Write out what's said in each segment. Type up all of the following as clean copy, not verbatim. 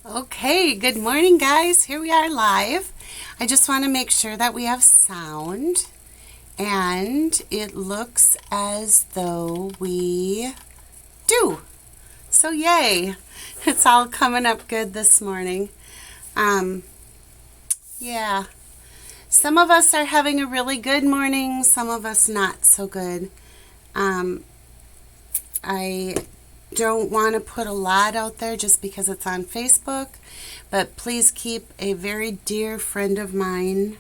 Okay, good morning, guys. Here we are live. I just want to make sure that we have sound, and it looks as though we do. So, yay! It's all coming up good this morning. Yeah. Some of us are having a really good morning, some of us not so good. I don't want to put a lot out there just because it's on Facebook, but please keep a very dear friend of mine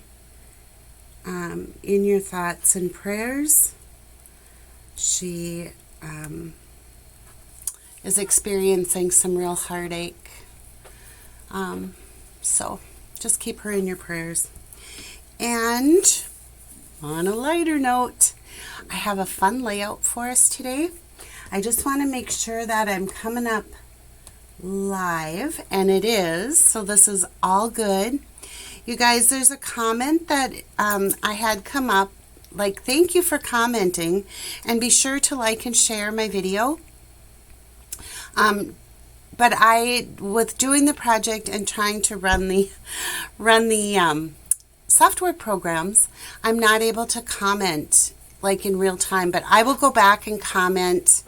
in your thoughts and prayers. She is experiencing some real heartache, so just keep her in your prayers. And on a lighter note, I have a fun layout for us today. I just want to make sure that I'm coming up live, and it is, so this is all good. You guys, there's a comment that I had come up, like, thank you for commenting, and be sure to like and share my video. But with doing the project and trying to run the software programs, I'm not able to comment like in real time, but I will go back and comment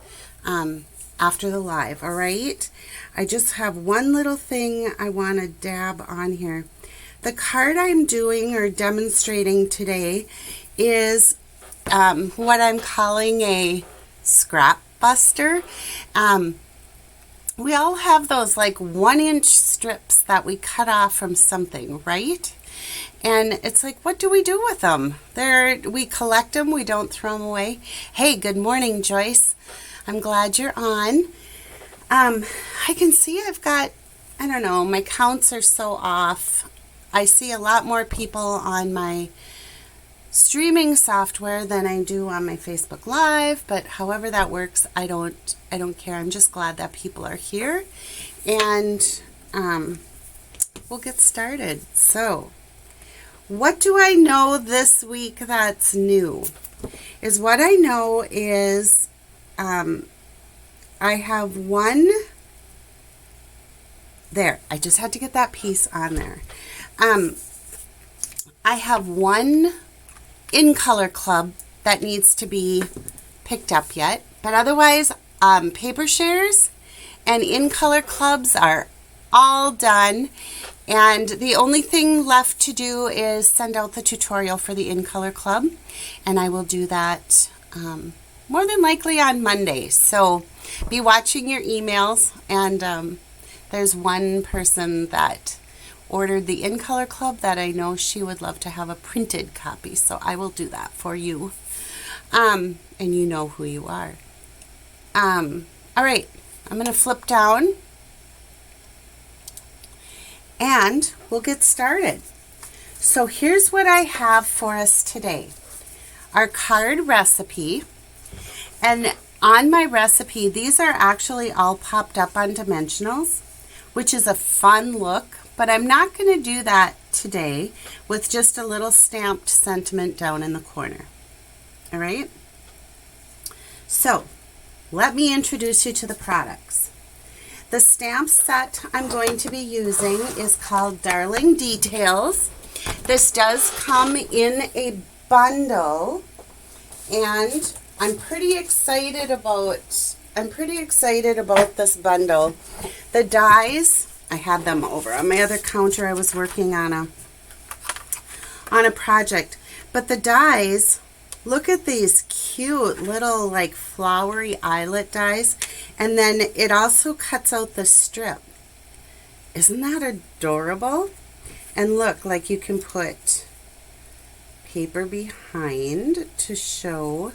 after the live, all right? I just have one little thing I want to dab on here. The card I'm doing or demonstrating today is what I'm calling a scrap buster. We all have those like 1-inch strips that we cut off from something, right? And it's like, what do we do with them? We collect them, we don't throw them away. Hey, good morning, Joyce. I'm glad you're on. I can see I've got, I don't know, my counts are so off. I see a lot more people on my streaming software than I do on my Facebook Live, but however that works, I don't care. I'm just glad that people are here, and we'll get started. So, what do I know this week that's new? What I know is I have one, there, I just had to get that piece on there. I have one in color club that needs to be picked up yet, but otherwise paper shares and in color clubs are all done, and the only thing left to do is send out the tutorial for the in color club, and I will do that more than likely on Monday. So be watching your emails, and there's one person that ordered the in color club that I know she would love to have a printed copy, so I will do that for you, and you know who you are. All right, I'm going to flip down and we'll get started. So here's what I have for us today. Our card recipe, and on my recipe, these are actually all popped up on dimensionals, which is a fun look, but I'm not going to do that today with just a little stamped sentiment down in the corner. All right? So, let me introduce you to the products. The stamp set I'm going to be using is called Darling Details. This does come in a bundle, and I'm pretty excited about this bundle. The dies, I had them over on my other counter. I was working on a project, but the dies, look at these cute little like flowery eyelet dies, and then it also cuts out the strip. Isn't that adorable? And look, like you can put paper behind to show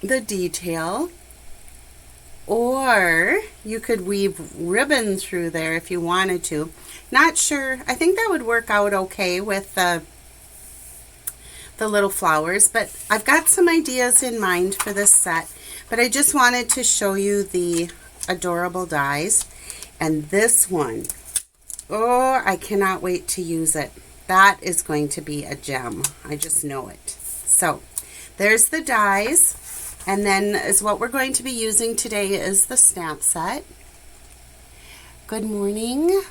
the detail, or you could weave ribbon through there if you wanted to. Not sure. I think that would work out okay with the little flowers, but I've got some ideas in mind for this set, but I just wanted to show you the adorable dies. And this one, oh, I cannot wait to use it. That is going to be a gem. I just know it. So there's the dies, and then is what we're going to be using today is the stamp set. Good morning.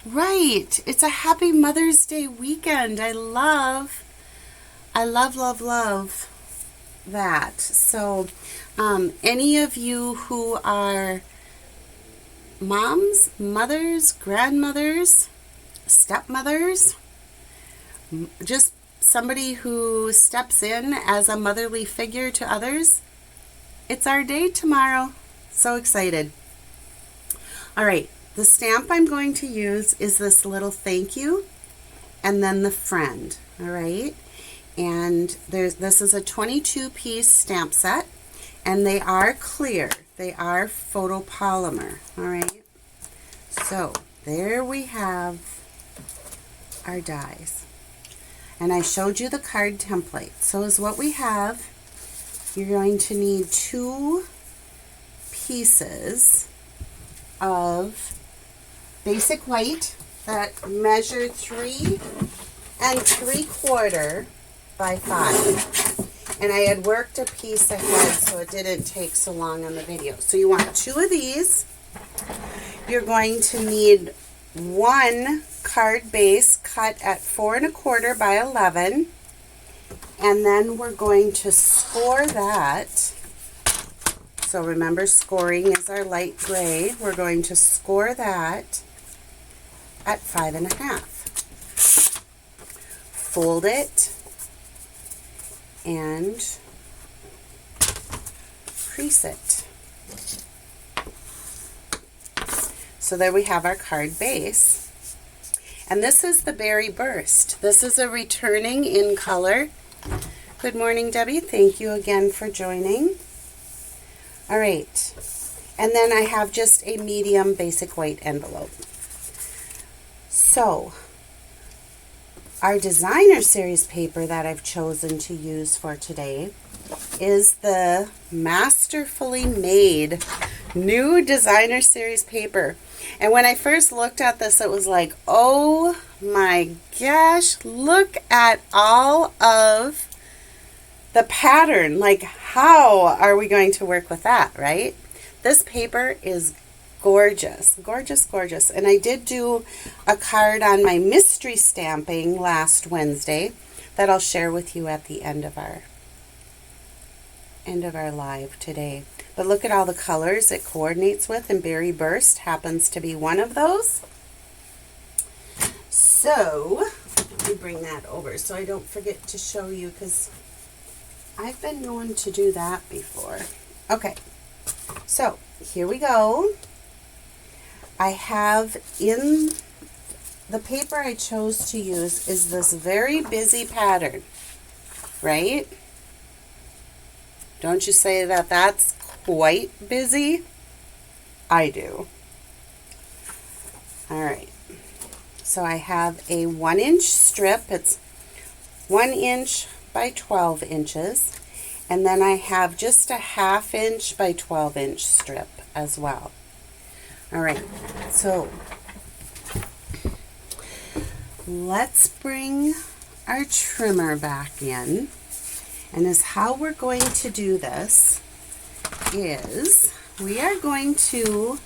Right. It's a happy Mother's Day weekend. I love that. So, any of you who are moms, mothers, grandmothers, stepmothers, just somebody who steps in as a motherly figure to others, it's our day tomorrow. So excited. All right, the stamp I'm going to use is this little thank you and then the friend, all right? And this is a 22-piece stamp set, and they are clear. They are photopolymer, all right? So there we have our dies. And I showed you the card template. So is what we have. You're going to need 2 pieces of basic white that measure 3 3/4 by 5. And I had worked a piece ahead so it didn't take so long on the video. So you want 2 of these. You're going to need 1 card base cut at 4 1/4 by 11. And then we're going to score that. So remember, scoring is our light gray. We're going to score that at 5 1/2. Fold it and crease it. So there we have our card base. And this is the Berry Burst. This is a returning in color. Good morning, Debbie. Thank you again for joining. All right. And then I have just a medium basic white envelope. So our designer series paper that I've chosen to use for today is the masterfully made new designer series paper. And when I first looked at this, it was like, oh my gosh, look at all of the pattern. Like, how are we going to work with that, right? This paper is gorgeous, gorgeous, gorgeous. And I did do a card on my mystery stamping last Wednesday that I'll share with you at the end of our live today. But look at all the colors it coordinates with, and Berry Burst happens to be one of those. So let me bring that over so I don't forget to show you, because I've been known to do that before. Okay, so here we go. I have in the paper I chose to use is this very busy pattern, right? Don't you say that that's quite busy? I do. All right. So I have a 1-inch strip. It's 1 inch by 12 inches. And then I have just a 1/2 inch by 12 inch strip as well. All right. So let's bring our trimmer back in. And how we're going to do this is we are going to,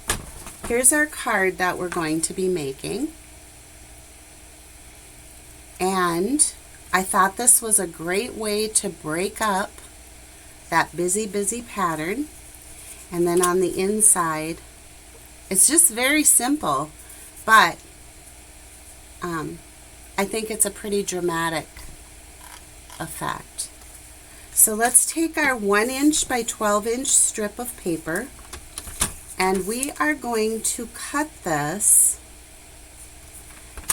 here's our card that we're going to be making. And I thought this was a great way to break up that busy, busy pattern. And then on the inside, it's just very simple, but I think it's a pretty dramatic effect. So let's take our 1 inch by 12 inch strip of paper, and we are going to cut this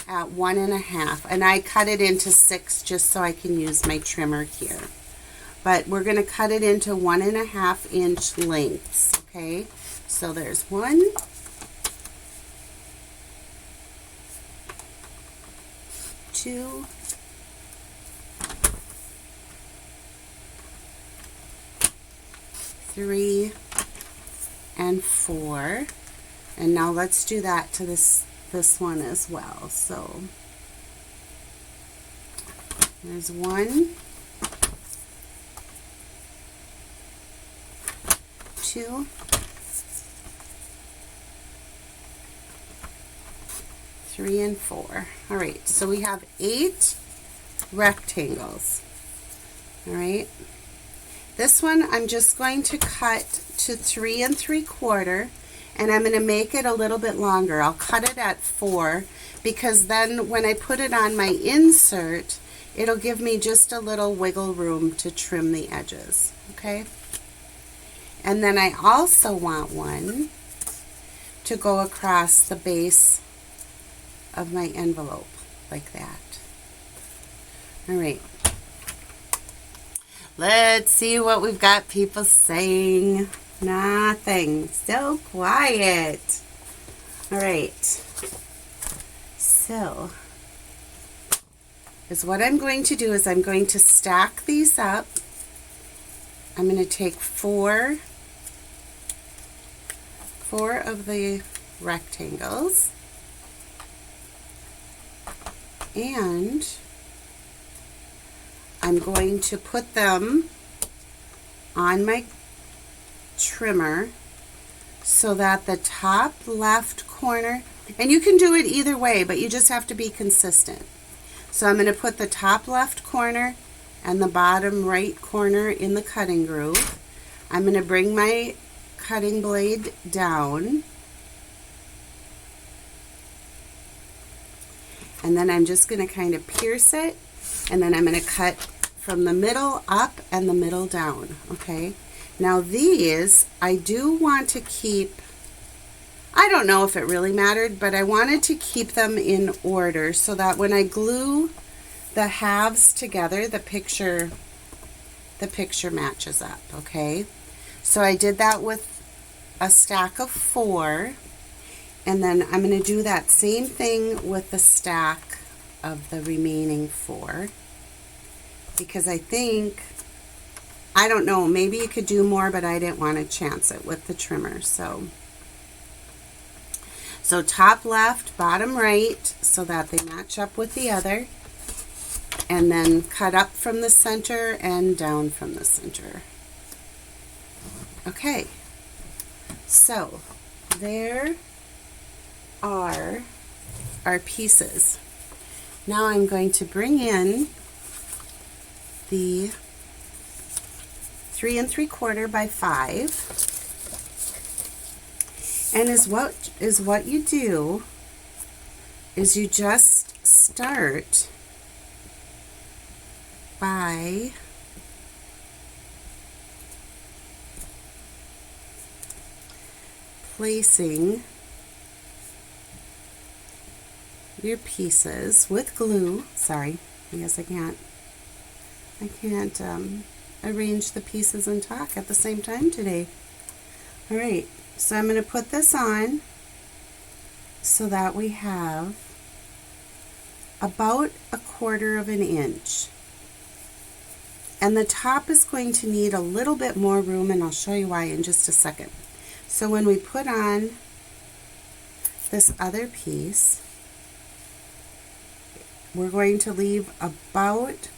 at 1 1/2. And I cut it into 6 just so I can use my trimmer here. But we're going to cut it into 1 1/2 inch lengths, okay? So there's 1, 2, 3, and 4. And now let's do that to this one as well. So there's 1, 2, 3 and 4. All right, so we have 8 rectangles. All right, this one I'm just going to cut to 3 3/4, and I'm going to make it a little bit longer. I'll cut it at 4 because then when I put it on my insert, it'll give me just a little wiggle room to trim the edges, okay? And then I also want one to go across the base of my envelope like that. All right. Let's see what we've got people saying. Nothing. So quiet. All right. So, what I'm going to do is I'm going to stack these up. I'm going to take four of the rectangles, and I'm going to put them on my trimmer so that the top left corner, and you can do it either way, but you just have to be consistent. So I'm going to put the top left corner and the bottom right corner in the cutting groove. I'm going to bring my cutting blade down, and then I'm just going to kind of pierce it, and then I'm going to cut from the middle up and the middle down. Okay, now these I do want to keep, I don't know if it really mattered, but I wanted to keep them in order so that when I glue the halves together, the picture matches up. Okay, so I did that with a stack of 4, and then I'm going to do that same thing with the stack of the remaining 4, because I think, I don't know, maybe you could do more, but I didn't want to chance it with the trimmer. So top left, bottom right, so that they match up with the other, and then cut up from the center and down from the center. Okay, so there are our pieces. Now I'm going to bring in the 3 3/4 by 5, and what you do is you just start by placing your pieces with glue. Sorry, I guess I can't arrange the pieces and talk at the same time today. All right, so I'm going to put this on so that we have about 1/4 of an inch. And the top is going to need a little bit more room, and I'll show you why in just a second. So when we put on this other piece, we're going to leave about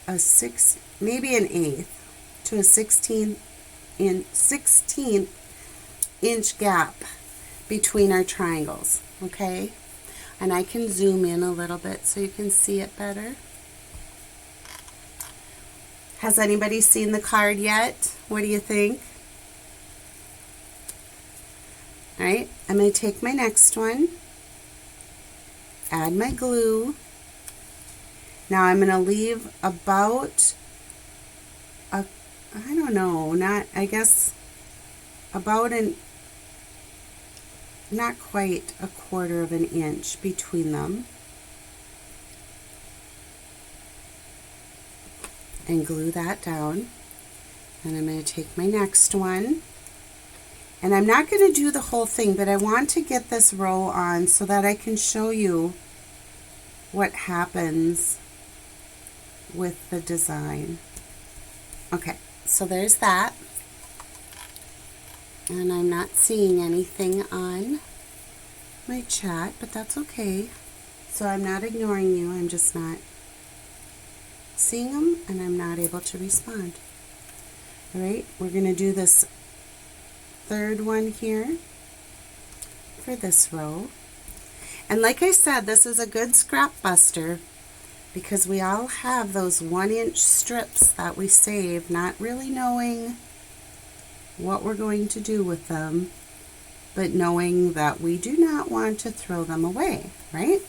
a 6, maybe an 1/8 to a 16th inch gap between our triangles, okay? And I can zoom in a little bit so you can see it better. Has anybody seen the card yet? What do you think? All right, I'm going to take my next one, add my glue. Now I'm going to leave about I don't know, about not quite 1/4 of an inch between them, and glue that down. And I'm going to take my next one, and I'm not going to do the whole thing, but I want to get this row on so that I can show you what happens with the design. Okay, so there's that, and I'm not seeing anything on my chat, but that's okay. So I'm not ignoring you, I'm just not seeing them, and I'm not able to respond. All right, we're going to do this third one here for this row. And like I said, this is a good scrap buster because we all have those 1-inch strips that we save, not really knowing what we're going to do with them, but knowing that we do not want to throw them away, right?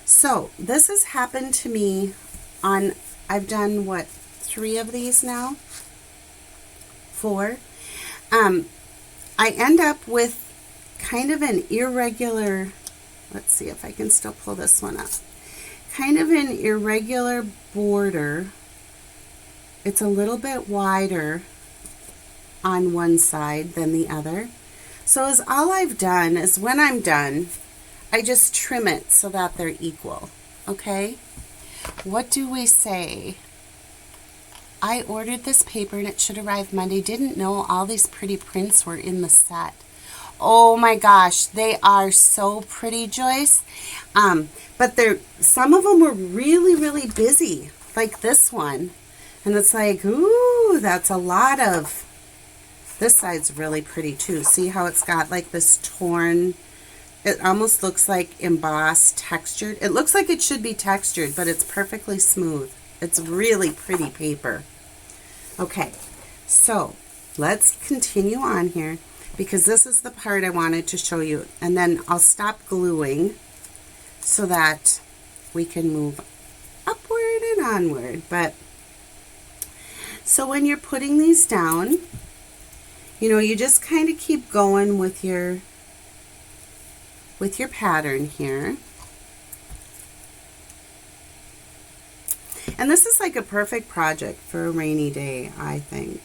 So this has happened to me on, I've done what, 3 of these now? 4. I end up with kind of an irregular, let's see if I can still pull this one up, kind of an irregular border. It's a little bit wider on one side than the other. So is all I've done is when I'm done, I just trim it so that they're equal, okay? What do we say? I ordered this paper and it should arrive Monday. Didn't know all these pretty prints were in the set. Oh my gosh, they are so pretty, Joyce. But some of them were really, really busy, like this one. And it's like, ooh, that's a lot of, this side's really pretty too. See how it's got like this torn, it almost looks like embossed, textured. It looks like it should be textured, but it's perfectly smooth. It's really pretty paper. Okay, so let's continue on here because this is the part I wanted to show you. And then I'll stop gluing so that we can move upward and onward. But so when you're putting these down, you know, you just kind of keep going with your pattern here. And this is like a perfect project for a rainy day, I think.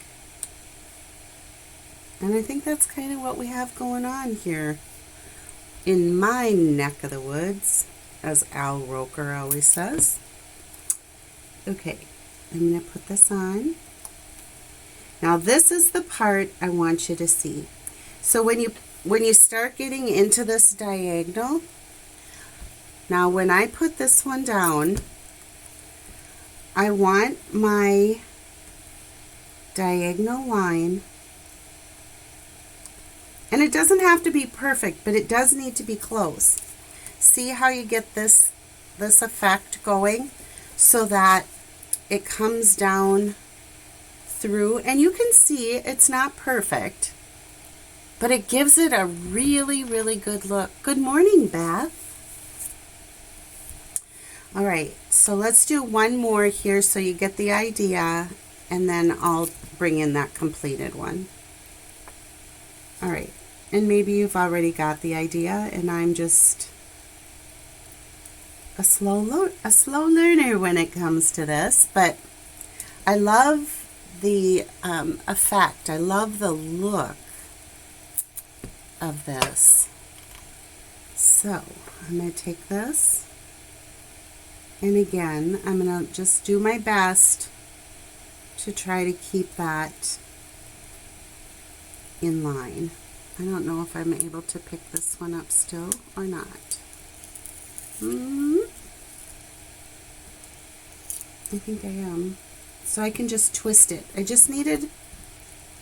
And I think that's kind of what we have going on here in my neck of the woods, as Al Roker always says. Okay, I'm going to put this on. Now this is the part I want you to see. So when you start getting into this diagonal, now when I put this one down, I want my diagonal line, and it doesn't have to be perfect, but it does need to be close. See how you get this effect going so that it comes down through, and you can see it's not perfect, but it gives it a really, really good look. Good morning, Beth. All right, so let's do one more here so you get the idea, and then I'll bring in that completed one. All right, and maybe you've already got the idea, and I'm just a slow learner when it comes to this, but I love the effect. I love the look of this. So I'm going to take this. And again, I'm going to just do my best to try to keep that in line. I don't know if I'm able to pick this one up still or not. I think I am. So I can just twist it. I just needed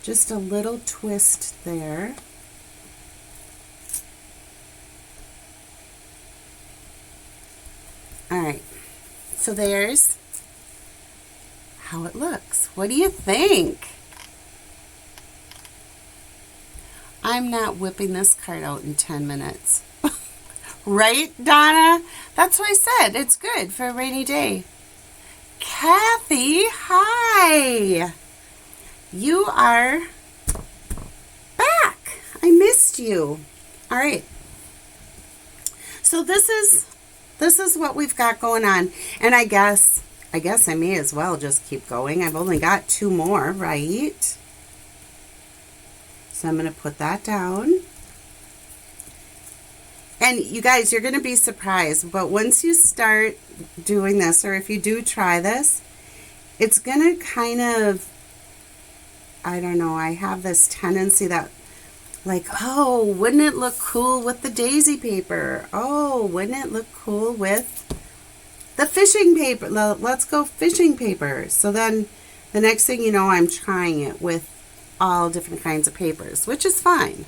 just a little twist there. All right. So there's how it looks. What do you think? I'm not whipping this card out in 10 minutes. Right, Donna? That's what I said. It's good for a rainy day. Kathy, hi. You are back. I missed you. All right. So this is what we've got going on. And I guess I may as well just keep going. I've only got 2 more, right? So I'm going to put that down. And you guys, you're going to be surprised, but once you start doing this, or if you do try this, it's going to kind of, I don't know, I have this tendency that, like, oh, wouldn't it look cool with the daisy paper? Oh, wouldn't it look cool with the fishing paper? Let's go fishing paper. So then the next thing you know, I'm trying it with all different kinds of papers, which is fine.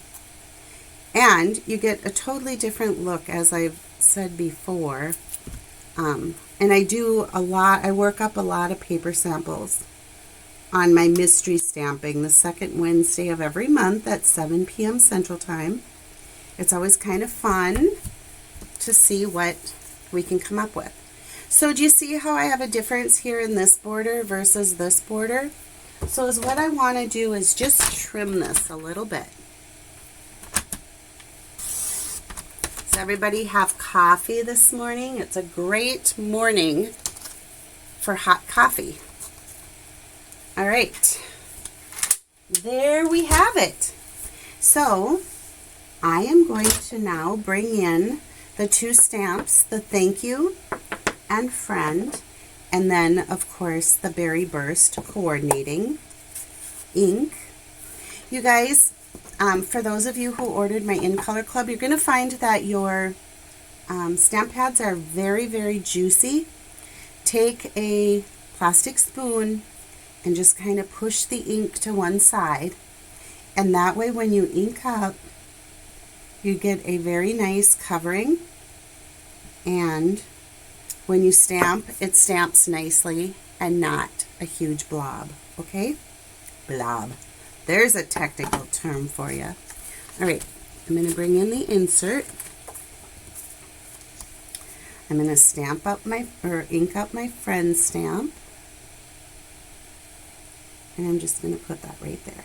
And you get a totally different look, as I've said before. And I work up a lot of paper samples on my mystery stamping the second Wednesday of every month at 7 p.m. Central Time. It's always kind of fun to see what we can come up with. So do you see how I have a difference here in this border versus this border? So what I want to do is just trim this a little bit. Does everybody have coffee this morning? It's a great morning for hot coffee. All right, there we have it. So I am going to now bring in the two stamps, the thank you and friend, and then of course the Berry Burst coordinating ink. You guys, for those of you who ordered my In Color Club, you're going to find that your stamp pads are very, very juicy. Take a plastic spoon and just kind of push the ink to one side, and that way when you ink up, you get a very nice covering, and when you stamp, it stamps nicely and not a huge blob, okay? Blob. There's a technical term for you. All right, I'm going to bring in the insert. I'm going to stamp up ink up my friend stamp. And I'm just going to put that right there.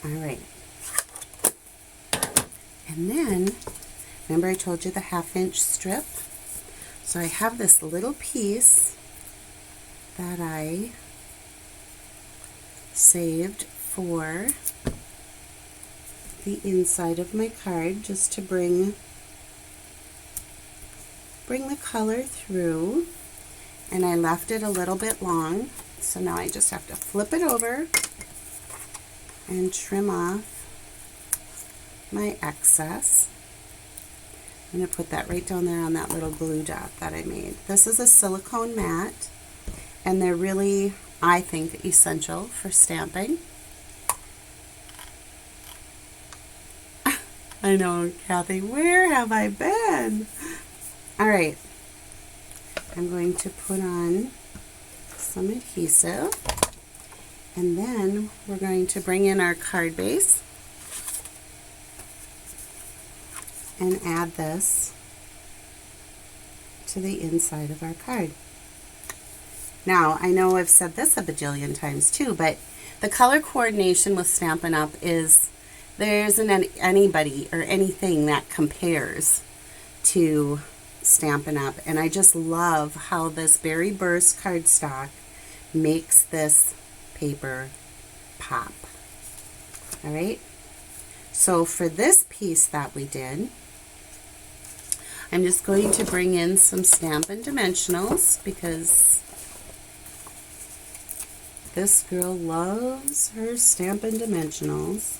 All right. And then, remember I told you the 1/2-inch strip? So I have this little piece that I saved for the inside of my card, just to bring the color through. And I left it a little bit long, so now I just have to flip it over and trim off my excess. I'm going to put that right down there on that little glue dot that I made. This is a silicone mat, and they're really, I think, essential for stamping. I know, Kathy, where have I been? All right. I'm going to put on some adhesive, and then we're going to bring in our card base and add this to the inside of our card. Now, I know I've said this a bajillion times too, but the color coordination with Stampin' Up! Is there isn't anybody or anything that compares to Stampin' Up! And I just love how this Berry Burst cardstock makes this paper pop. All right, so for this piece that we did, I'm just going to bring in some Stampin' Dimensionals, because this girl loves her Stampin' Dimensionals.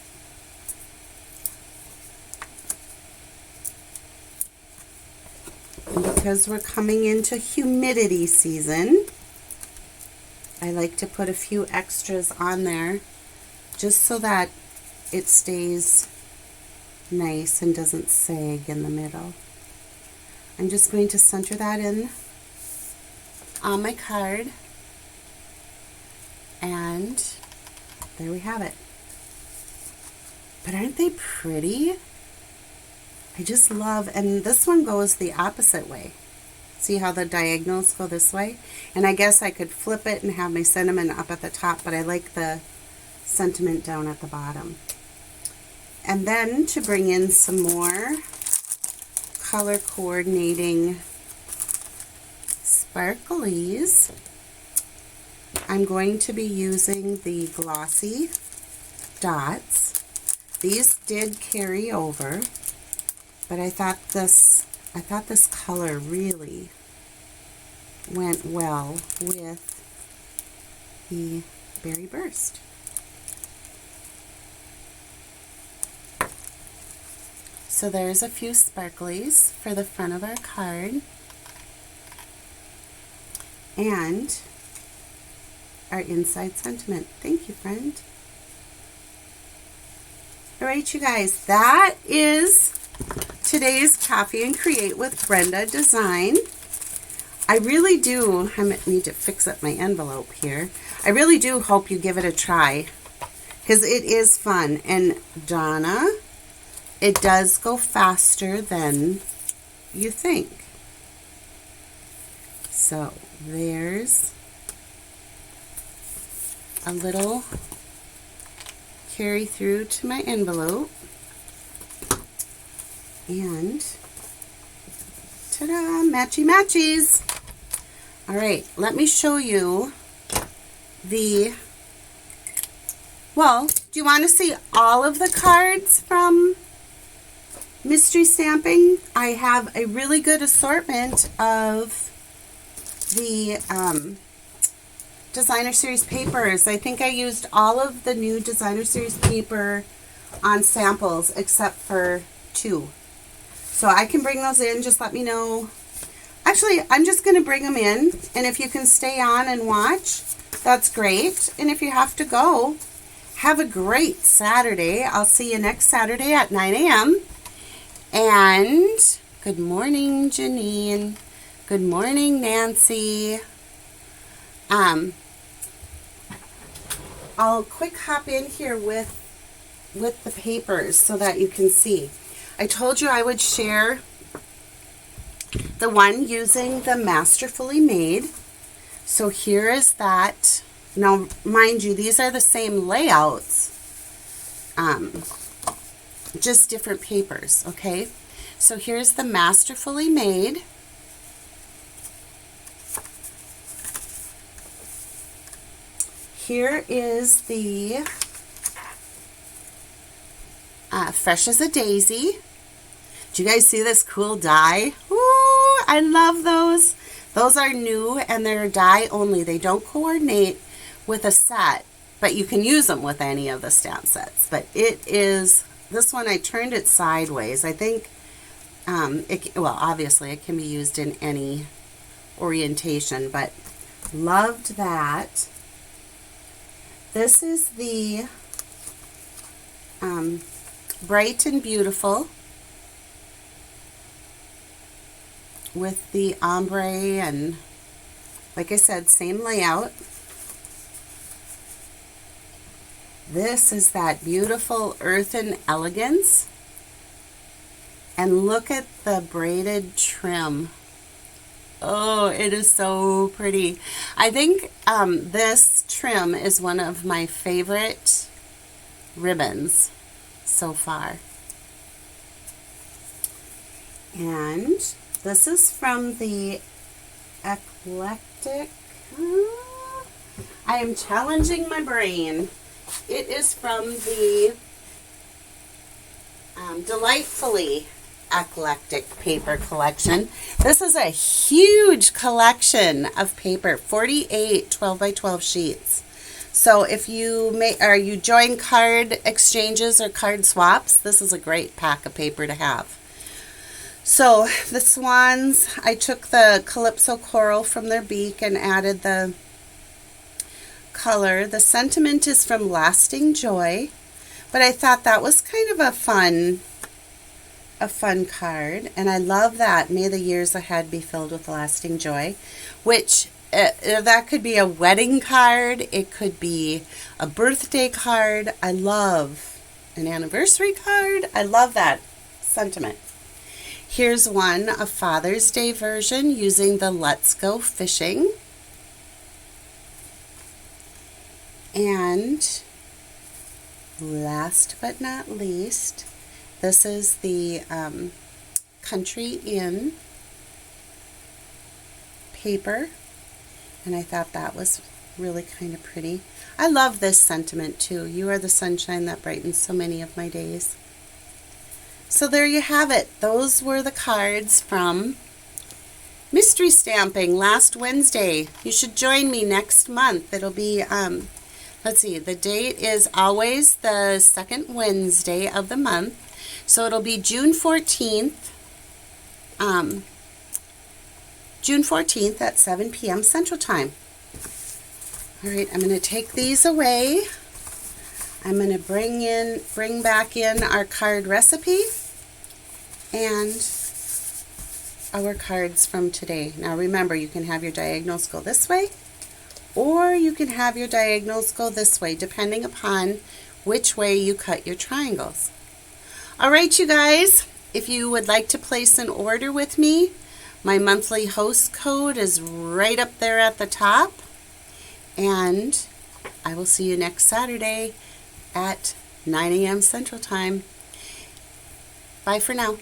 And because we're coming into humidity season, I like to put a few extras on there just so that it stays nice and doesn't sag in the middle. I'm just going to center that in on my card, and there we have it. But aren't they pretty? I just love, and this one goes the opposite way. See how the diagonals go this way? And I guess I could flip it and have my sentiment up at the top, but I like the sentiment down at the bottom. And then to bring in some more color coordinating sparklies, I'm going to be using the glossy dots. These did carry over, but I thought this color really went well with the Berry Burst. So there's a few sparklies for the front of our card, and our inside sentiment. Thank you, friend. All right, you guys, that is today's Coffee and Create with Brenda design. I really do, I need to fix up my envelope here. I really do hope you give it a try because it is fun. And Donna, it does go faster than you think. So there's a little carry through to my envelope, and ta-da, matchy matchies. All right, let me show you well, do you want to see all of the cards from Mystery Stamping? I have a really good assortment of the Designer Series papers. I think I used all of the new Designer Series paper on samples except for 2. So I can bring those in. Just let me know. Actually, I'm just going to bring them in. And if you can stay on and watch, that's great. And if you have to go, have a great Saturday. I'll see you next Saturday at 9 a.m. And good morning, Janine. Good morning, Nancy. I'll quick hop in here with the papers so that you can see. I told you I would share the one using the Masterfully Made. So here is that. Now, mind you, these are the same layouts, just different papers, okay? So here's the Masterfully Made. Here is the Fresh as a Daisy. Do you guys see this cool die? Ooh, I love those. Those are new and they're die only. They don't coordinate with a set, but you can use them with any of the stamp sets. But it is, this one I turned it sideways. I think, well, obviously it can be used in any orientation, but loved that. This is the Bright and Beautiful with the ombre and, like I said, same layout. This is that beautiful Earth and Elegance. And look at the braided trim. Oh, it is so pretty. I think this trim is one of my favorite ribbons so far. And this is from the Eclectic. I am challenging my brain. It is from the Delightfully Eclectic paper collection. This is a huge collection of paper, 48 12 by 12 sheets. So if you you join card exchanges or card swaps, this is a great pack of paper to have. So the swans, I took the Calypso Coral from their beak and added the color. The sentiment is from Lasting Joy, but I thought that was kind of a fun card, and I love that. May the years ahead be filled with lasting joy, which that could be a wedding card, it could be a birthday card. I love an anniversary card. I love that sentiment. Here's one, a Father's Day version using the Let's Go Fishing. And last but not least, this is the Country Inn paper, and I thought that was really kind of pretty. I love this sentiment too. You are the sunshine that brightens so many of my days. So there you have it. Those were the cards from Mystery Stamping last Wednesday. You should join me next month. It'll be, let's see, the date is always the second Wednesday of the month. So it'll be June 14th. June 14th at 7 p.m. Central Time. All right, I'm going to take these away. I'm going to bring back in our card recipe and our cards from today. Now remember, you can have your diagonals go this way, or you can have your diagonals go this way, depending upon which way you cut your triangles. All right, you guys, if you would like to place an order with me, my monthly host code is right up there at the top, and I will see you next Saturday at 9 a.m. Central Time. Bye for now.